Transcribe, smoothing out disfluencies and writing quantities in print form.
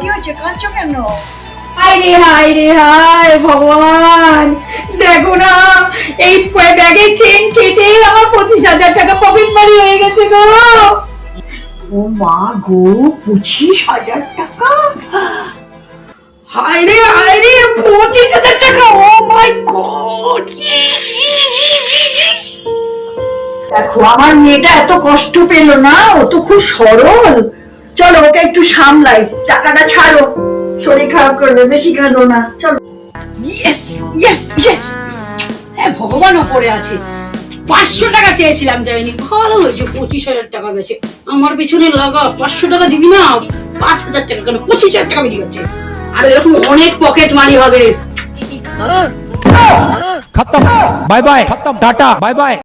কি হয়েছে, কাঁদছো কেন? হায় রে হায় রে হায় ভগবান, দেখো না এই ব্যাগের চেন কেটে আমার 25,000 টাকা পকেট মারি হয়ে গেছে গো। ও মা গো, 25,000 টাকা! হায় রে 25,000 টাকা, ও মাই গড। দেখো আমার মেয়েটা এত কষ্ট পেল না, ও তো খুব সরল। চলো ওকে একটু সামলাই, টাকাটা ছাড়ো, শরীর খারাপ করবে, বেশি কাঁদো না, চলো। ইয়েস ইয়েস ইয়েস, হ্যাঁ ভগবান ওপরে আছে। 500 টাকা চেয়েছিলাম যায়নি, ভালো হয়েছে 25,000 টাকা গেছে। আমার পেছনে লাগা 500 টাকা দিবি না, 5,000 টাকা কেন 25,000 টাকা বেরিয়ে গেছে। আর এরকম অনেক পকেট মারি হবে। खत्म, बाय बाय, खत्म, टाटा, बाय बाय।